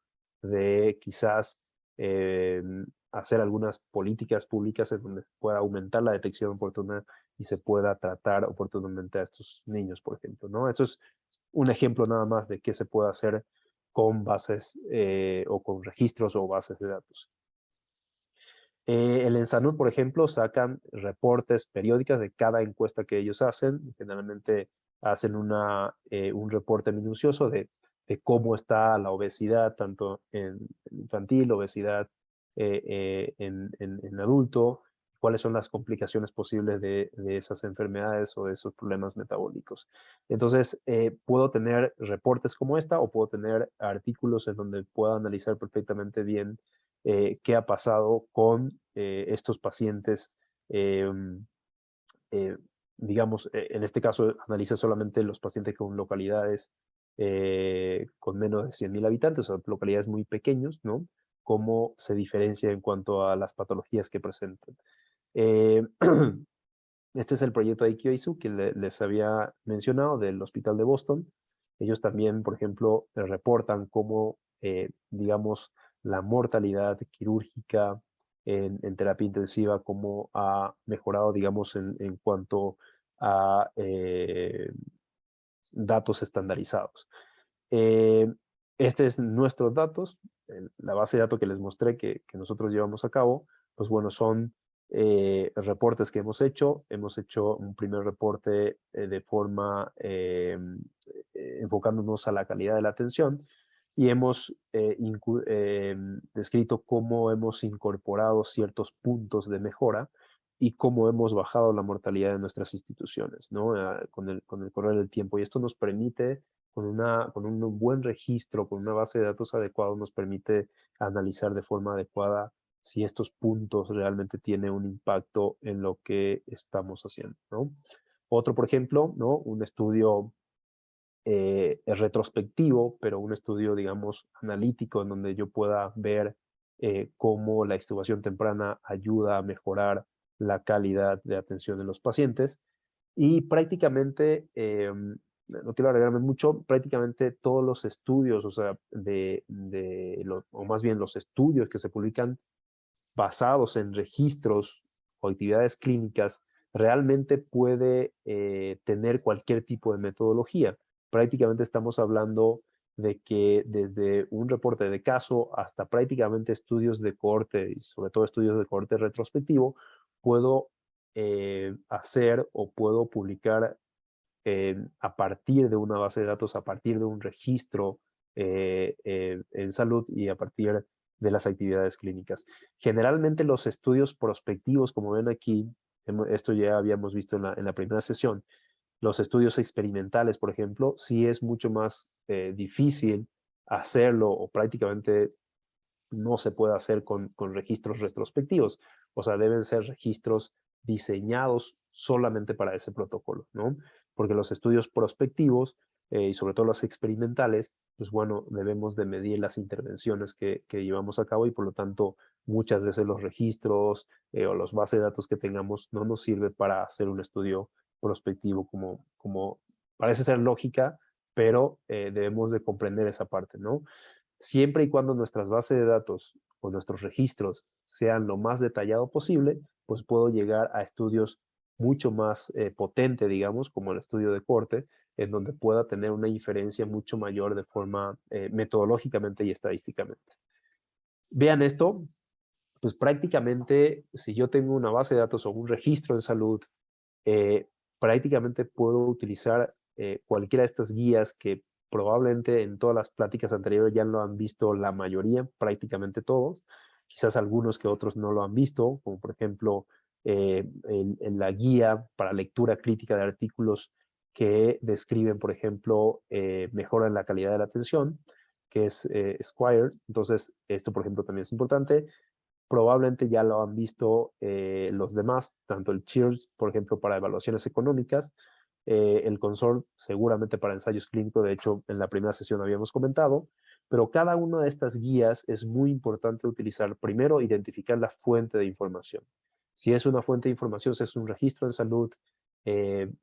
Speaker 3: de quizás hacer algunas políticas públicas en donde se pueda aumentar la detección oportuna y se pueda tratar oportunamente a estos niños, por ejemplo, ¿no? Eso es un ejemplo nada más de qué se puede hacer con bases o con registros o bases de datos. El ENSANUD, por ejemplo, sacan reportes periódicos de cada encuesta que ellos hacen. Generalmente hacen un reporte minucioso de cómo está la obesidad, tanto en infantil, obesidad en adulto, cuáles son las complicaciones posibles de esas enfermedades o de esos problemas metabólicos. Entonces, puedo tener reportes como esta o puedo tener artículos en donde pueda analizar perfectamente bien qué ha pasado con estos pacientes, digamos, en este caso analiza solamente los pacientes con localidades con menos de 100.000 habitantes, o localidades muy pequeños, ¿no? Cómo se diferencia en cuanto a las patologías que presentan. Este es el proyecto de IQISU que les había mencionado del Hospital de Boston. Ellos también, por ejemplo, reportan cómo, digamos, la mortalidad quirúrgica en terapia intensiva, cómo ha mejorado, digamos, en cuanto a datos estandarizados. Este es nuestros datos, la base de datos que les mostré que nosotros llevamos a cabo, pues bueno, son reportes que hemos hecho un primer reporte de forma enfocándonos a la calidad de la atención y hemos descrito cómo hemos incorporado ciertos puntos de mejora y cómo hemos bajado la mortalidad de nuestras instituciones, ¿no? Con el correr del tiempo. Y esto nos permite, con un buen registro, con una base de datos adecuada, nos permite analizar de forma adecuada si estos puntos realmente tienen un impacto en lo que estamos haciendo, ¿no? Otro, por ejemplo, ¿no? Un estudio retrospectivo, pero un estudio, digamos, analítico, en donde yo pueda ver cómo la extubación temprana ayuda a mejorar la calidad de atención de los pacientes. Y prácticamente no quiero agregarme mucho, prácticamente todos los estudios, o sea, o más bien los estudios que se publican basados en registros o actividades clínicas, realmente puede tener cualquier tipo de metodología. Prácticamente estamos hablando de que desde un reporte de caso hasta prácticamente estudios de cohorte, y sobre todo estudios de cohorte retrospectivo, puedo hacer o puedo publicar a partir de una base de datos, a partir de un registro en salud y a partir de las actividades clínicas. Generalmente los estudios prospectivos, como ven aquí, esto ya habíamos visto en la primera sesión, los estudios experimentales, por ejemplo, sí es mucho más difícil hacerlo o prácticamente no se puede hacer con registros retrospectivos. O sea, deben ser registros diseñados solamente para ese protocolo, ¿no? Porque los estudios prospectivos y sobre todo los experimentales, pues bueno, debemos de medir las intervenciones que llevamos a cabo y por lo tanto muchas veces los registros o los bases de datos que tengamos no nos sirve para hacer un estudio prospectivo como parece ser lógica, pero debemos de comprender esa parte, ¿no? Siempre y cuando nuestras bases de datos o nuestros registros sean lo más detallado posible, pues puedo llegar a estudios mucho más potente, digamos, como el estudio de corte, en donde pueda tener una inferencia mucho mayor de forma metodológicamente y estadísticamente. Vean esto, pues prácticamente si yo tengo una base de datos o un registro en salud, prácticamente puedo utilizar cualquiera de estas guías que probablemente en todas las pláticas anteriores ya lo han visto la mayoría, prácticamente todos, quizás algunos que otros no lo han visto, como por ejemplo en la guía para lectura crítica de artículos que describen, por ejemplo, mejora en la calidad de la atención, que es Squire. Entonces, esto, por ejemplo, también es importante. Probablemente ya lo han visto los demás, tanto el CHEERS, por ejemplo, para evaluaciones económicas, el CONSORT seguramente para ensayos clínicos, de hecho en la primera sesión habíamos comentado, pero cada una de estas guías es muy importante utilizar. Primero, identificar la fuente de información. Si es una fuente de información, si es un registro en salud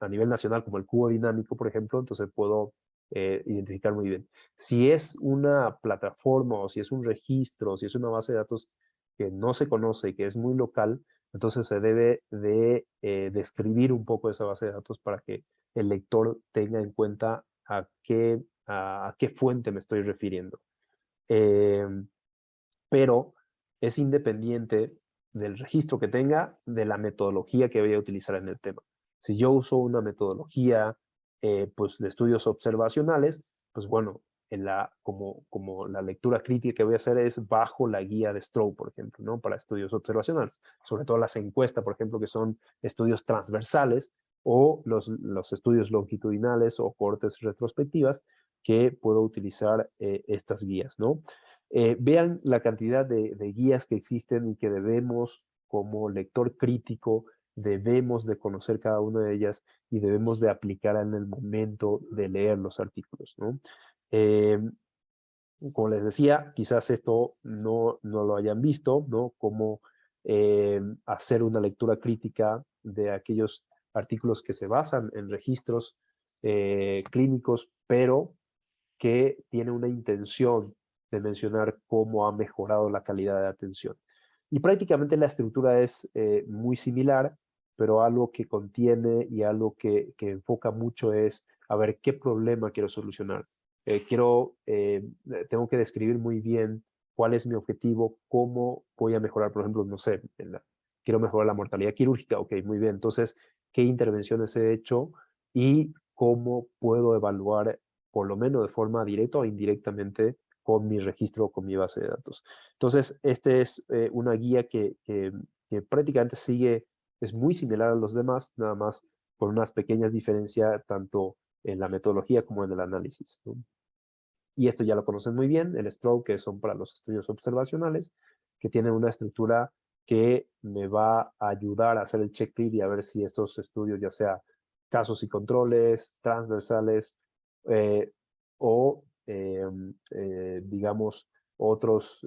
Speaker 3: a nivel nacional, como el cubo dinámico, por ejemplo, entonces puedo identificar muy bien. Si es una plataforma o si es un registro, si es una base de datos que no se conoce y que es muy local, entonces se debe de describir un poco esa base de datos para que el lector tenga en cuenta a qué fuente me estoy refiriendo. Pero es independiente del registro que tenga, de la metodología que voy a utilizar en el tema. Si yo uso una metodología pues de estudios observacionales, pues bueno, como la lectura crítica que voy a hacer es bajo la guía de Stroh, por ejemplo, ¿no? Para estudios observacionales. Sobre todo las encuestas, por ejemplo, que son estudios transversales, o los estudios longitudinales o cohortes retrospectivas, que puedo utilizar estas guías, ¿no? Vean la cantidad de guías que existen y que debemos, como lector crítico, debemos de conocer cada una de ellas y debemos de aplicar en el momento de leer los artículos, ¿no? Como les decía, quizás esto no lo hayan visto, ¿no? Cómo hacer una lectura crítica de aquellos artículos que se basan en registros clínicos, pero que tiene una intención de mencionar cómo ha mejorado la calidad de atención. Y prácticamente la estructura es muy similar, pero algo que contiene y algo que enfoca mucho es a ver qué problema quiero solucionar. Tengo que describir muy bien cuál es mi objetivo, cómo voy a mejorar, por ejemplo, no sé, quiero mejorar la mortalidad quirúrgica, ok, muy bien, entonces, ¿qué intervenciones he hecho y cómo puedo evaluar, por lo menos de forma directa o indirectamente, con mi registro o con mi base de datos? Entonces, esta es una guía que prácticamente es muy similar a los demás, nada más con unas pequeñas diferencias tanto en la metodología como en el análisis, ¿no? Y esto ya lo conocen muy bien, el Stroh, que son para los estudios observacionales, que tienen una estructura que me va a ayudar a hacer el checklist y a ver si estos estudios, ya sea casos y controles, transversales, eh, o, digamos, otros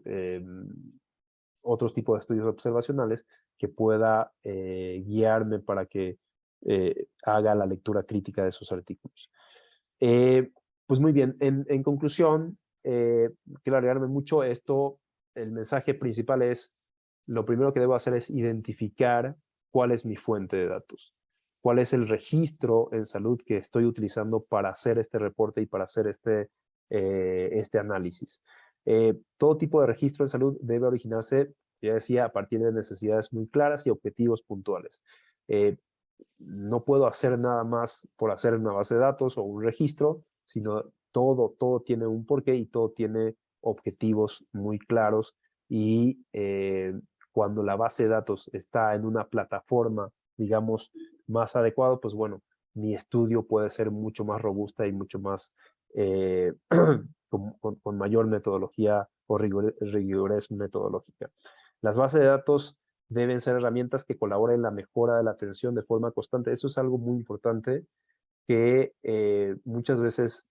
Speaker 3: tipos de estudios observacionales que pueda guiarme para que haga la lectura crítica de esos artículos. Eh, pues muy bien, en conclusión, quiero agregarme mucho esto, el mensaje principal es, lo primero que debo hacer es identificar cuál es mi fuente de datos, cuál es el registro en salud que estoy utilizando para hacer este reporte y para hacer este análisis. Todo tipo de registro en salud debe originarse, ya decía, a partir de necesidades muy claras y objetivos puntuales. No puedo hacer nada más por hacer una base de datos o un registro, sino todo tiene un porqué y todo tiene objetivos muy claros y cuando la base de datos está en una plataforma, digamos, más adecuada, pues bueno, mi estudio puede ser mucho más robusta y mucho más, con mayor metodología o rigidez metodológica. Las bases de datos deben ser herramientas que colaboren en la mejora de la atención de forma constante. Eso es algo muy importante que muchas veces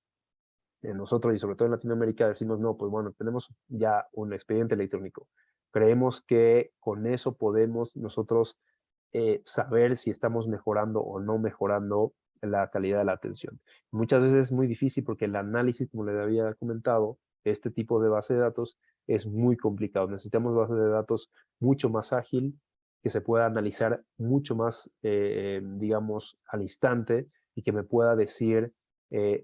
Speaker 3: nosotros y sobre todo en Latinoamérica decimos, no, pues bueno, tenemos ya un expediente electrónico. Creemos que con eso podemos nosotros saber si estamos mejorando o no mejorando la calidad de la atención. Muchas veces es muy difícil porque el análisis, como le había comentado, este tipo de base de datos es muy complicado. Necesitamos base de datos mucho más ágil, que se pueda analizar mucho más, digamos, al instante y que me pueda decir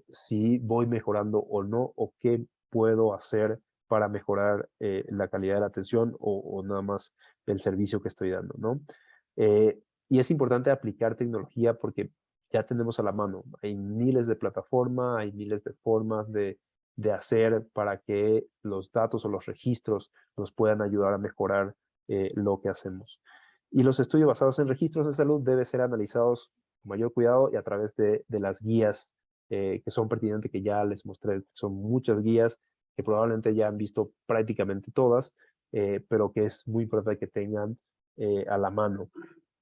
Speaker 3: si voy mejorando o no, o qué puedo hacer para mejorar la calidad de la atención o nada más el servicio que estoy dando, ¿no? Y es importante aplicar tecnología porque ya tenemos a la mano. Hay miles de plataformas, hay miles de formas de hacer para que los datos o los registros nos puedan ayudar a mejorar lo que hacemos. Y los estudios basados en registros de salud deben ser analizados con mayor cuidado y a través de las guías que son pertinentes, que ya les mostré. Son muchas guías que probablemente ya han visto prácticamente todas, pero que es muy importante que tengan a la mano.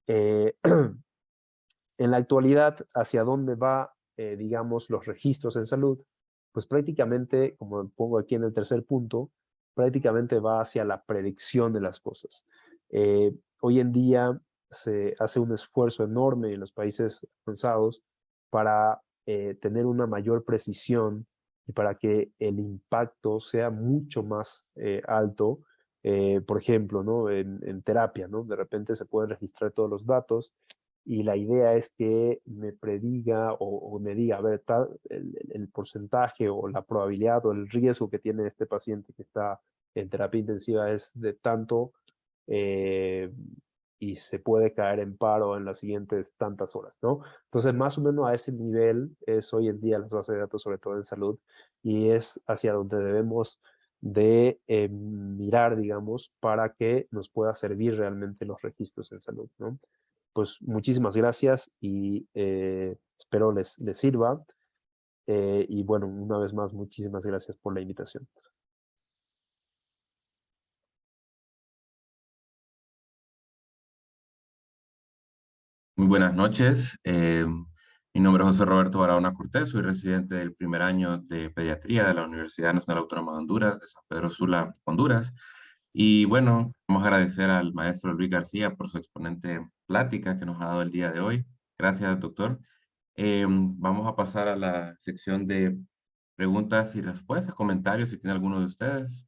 Speaker 3: Eh, en la actualidad, ¿hacia dónde va, digamos, los registros en salud? Pues prácticamente, como pongo aquí en el tercer punto, prácticamente va hacia la predicción de las cosas. Hoy en día se hace un esfuerzo enorme en los países avanzados para tener una mayor precisión y para que el impacto sea mucho más alto. Por ejemplo, ¿no? En terapia, ¿no? De repente se pueden registrar todos los datos y la idea es que me prediga o me diga, a ver, el porcentaje o la probabilidad o el riesgo que tiene este paciente que está en terapia intensiva es de tanto eh, y se puede caer en paro en las siguientes tantas horas, ¿no? Entonces, más o menos a ese nivel es hoy en día las bases de datos, sobre todo en salud, y es hacia donde debemos de mirar, digamos, para que nos pueda servir realmente los registros en salud, ¿no? Pues muchísimas gracias y espero les sirva. Y bueno, una vez más, muchísimas gracias por la invitación.
Speaker 4: Muy buenas noches. Mi nombre es José Roberto Barahona Cortés, soy residente del primer año de pediatría de la Universidad Nacional Autónoma de Honduras, de San Pedro Sula, Honduras. Y bueno, vamos a agradecer al maestro Luis García por su exponente plática que nos ha dado el día de hoy. Gracias, doctor. Vamos a pasar a la sección de preguntas y respuestas, comentarios, si tiene alguno de ustedes.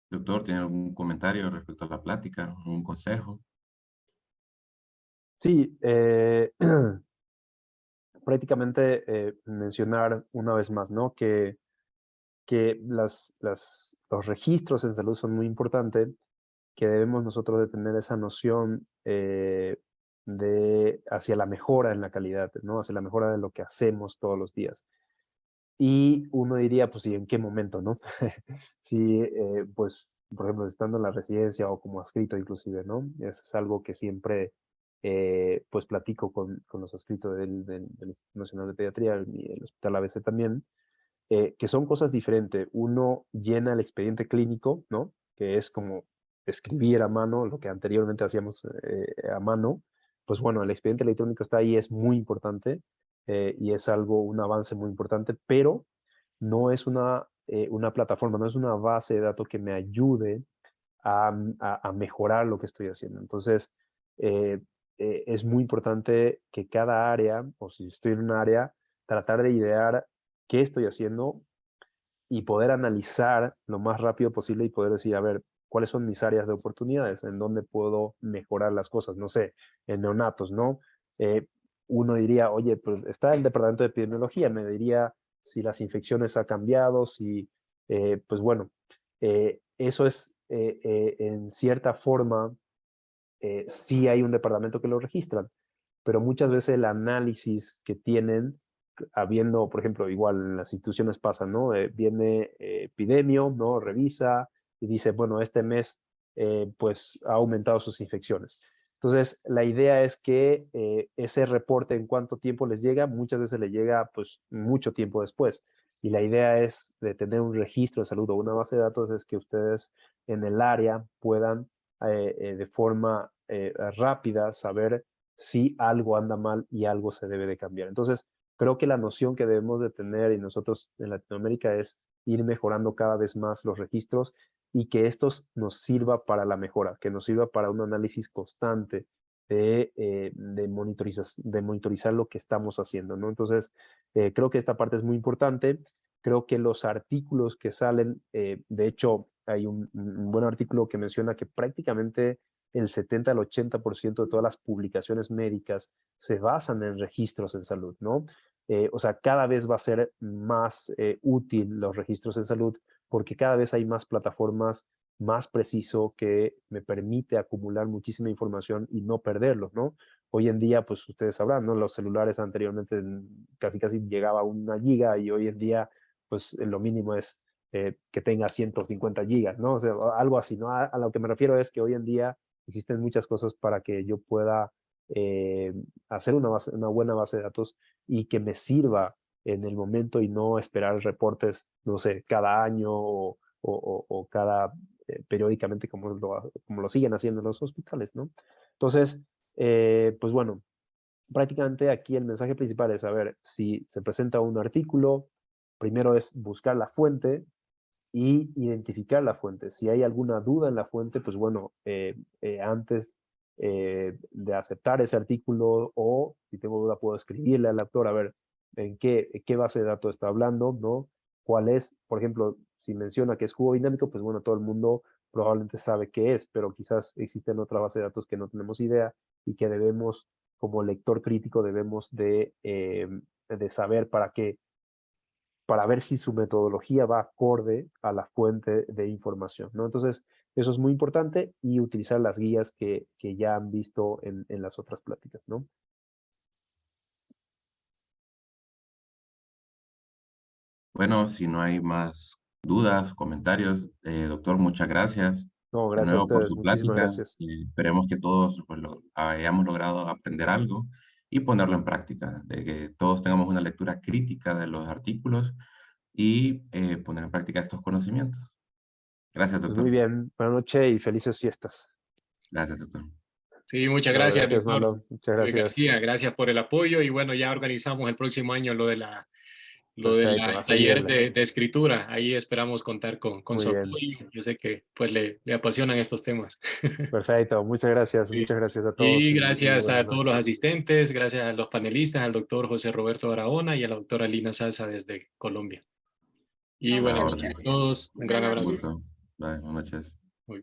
Speaker 4: Doctor, ¿tiene algún comentario respecto a la plática, algún consejo?
Speaker 3: Sí, prácticamente mencionar una vez más, ¿no? Que los registros en salud son muy importantes, que debemos nosotros de tener esa noción hacia la mejora en la calidad, ¿no? Hacia la mejora de lo que hacemos todos los días. Y uno diría, pues, ¿y en qué momento, no? Sí, pues, por ejemplo, estando en la residencia o como adscrito inclusive, ¿no? Es algo que siempre, pues, platico con los adscritos del Instituto Nacional de Pediatría y el Hospital ABC también, que son cosas diferentes. Uno llena el expediente clínico, ¿no? Que es como escribir a mano, lo que anteriormente hacíamos a mano. Pues bueno, el expediente electrónico está ahí, es muy importante y es un avance muy importante, pero no es una plataforma, no es una base de datos que me ayude a mejorar lo que estoy haciendo. Entonces, es muy importante que cada área, o si estoy en un área, tratar de idear qué estoy haciendo y poder analizar lo más rápido posible y poder decir, a ver, ¿cuáles son mis áreas de oportunidades? ¿En dónde puedo mejorar las cosas? No sé, en neonatos, ¿no? Uno diría, oye, pues está el departamento de epidemiología, me diría si las infecciones han cambiado, si, pues bueno, eso es en cierta forma, sí hay un departamento que lo registran, pero muchas veces el análisis que tienen, habiendo, por ejemplo, igual en las instituciones pasa, ¿no? Viene epidemio, ¿no? Revisa y dice, bueno, este mes pues ha aumentado sus infecciones. Entonces, la idea es que ese reporte en cuánto tiempo les llega, muchas veces le llega pues mucho tiempo después. Y la idea es de tener un registro de salud o una base de datos, es que ustedes en el área puedan de forma rápida saber si algo anda mal y algo se debe de cambiar. Entonces, creo que la noción que debemos de tener y nosotros en Latinoamérica es ir mejorando cada vez más los registros y que estos nos sirva para la mejora, que nos sirva para un análisis constante de monitorizar lo que estamos haciendo, ¿no? Entonces, creo que esta parte es muy importante. Creo que los artículos que salen, de hecho, hay un buen artículo que menciona que prácticamente el 70 al 80% de todas las publicaciones médicas se basan en registros en salud, ¿no? O sea, cada vez va a ser más útil los registros en salud porque cada vez hay más plataformas más preciso que me permite acumular muchísima información y no perderlos, ¿no? Hoy en día, pues ustedes sabrán, ¿no? Los celulares anteriormente casi llegaba a 1 giga y hoy en día, pues lo mínimo es que tenga 150 gigas, ¿no? O sea, algo así, ¿no? A lo que me refiero es que hoy en día existen muchas cosas para que yo pueda hacer una buena base de datos y que me sirva en el momento y no esperar reportes, no sé, cada año o cada periódicamente como lo siguen haciendo en los hospitales, ¿no? Entonces, pues bueno, prácticamente aquí el mensaje principal es saber si se presenta un artículo, primero es buscar la fuente y identificar la fuente. Si hay alguna duda en la fuente, pues bueno, antes de aceptar ese artículo o si tengo duda puedo escribirle al autor a ver en qué base de datos está hablando, ¿no? ¿Cuál es? Por ejemplo, si menciona que es jugo dinámico, pues bueno, todo el mundo probablemente sabe qué es, pero quizás existen otras bases de datos que no tenemos idea y que debemos, como lector crítico, debemos de saber para ver si su metodología va acorde a la fuente de información, ¿no? Entonces, eso es muy importante y utilizar las guías que ya han visto en las otras pláticas, ¿no?
Speaker 4: Bueno, si no hay más dudas, comentarios, doctor, muchas gracias
Speaker 3: No,
Speaker 4: de
Speaker 3: gracias a
Speaker 4: nuevo por
Speaker 3: ustedes,
Speaker 4: su
Speaker 3: muchísimas
Speaker 4: plática.
Speaker 3: gracias.
Speaker 4: Esperemos que todos pues, hayamos logrado aprender algo y ponerlo en práctica, de que todos tengamos una lectura crítica de los artículos y poner en práctica estos conocimientos. Gracias,
Speaker 3: Pues
Speaker 4: doctor.
Speaker 3: muy bien, buenas noches y felices fiestas.
Speaker 4: Gracias, doctor.
Speaker 1: Sí, muchas
Speaker 3: No,
Speaker 1: gracias,
Speaker 3: gracias,
Speaker 1: doctor
Speaker 3: Marlon, muchas
Speaker 1: Luis
Speaker 3: gracias.
Speaker 1: García. Gracias por el apoyo y bueno, ya organizamos el próximo año
Speaker 3: Perfecto, a
Speaker 1: taller
Speaker 3: seguirle.
Speaker 1: de escritura. Ahí esperamos contar con
Speaker 3: Muy
Speaker 1: su
Speaker 3: bien,
Speaker 1: apoyo. Yo sé que pues le apasionan estos temas.
Speaker 3: perfecto,
Speaker 1: Sí.
Speaker 3: muchas gracias a todos
Speaker 1: Y
Speaker 3: y
Speaker 1: gracias
Speaker 3: buenas
Speaker 1: a todos los
Speaker 3: noches.
Speaker 1: asistentes, gracias a los panelistas, al doctor José Roberto Barahona y a la doctora Lina Salsa desde Colombia. Y
Speaker 2: No,
Speaker 4: A la
Speaker 1: buenas
Speaker 2: muchas
Speaker 1: noches
Speaker 4: orden.
Speaker 1: a
Speaker 2: gracias.
Speaker 1: todos, un
Speaker 2: Buenas
Speaker 1: gran
Speaker 4: Un
Speaker 1: abrazo.
Speaker 2: noches.
Speaker 4: gusto. Bye, buenas noches.
Speaker 1: Muy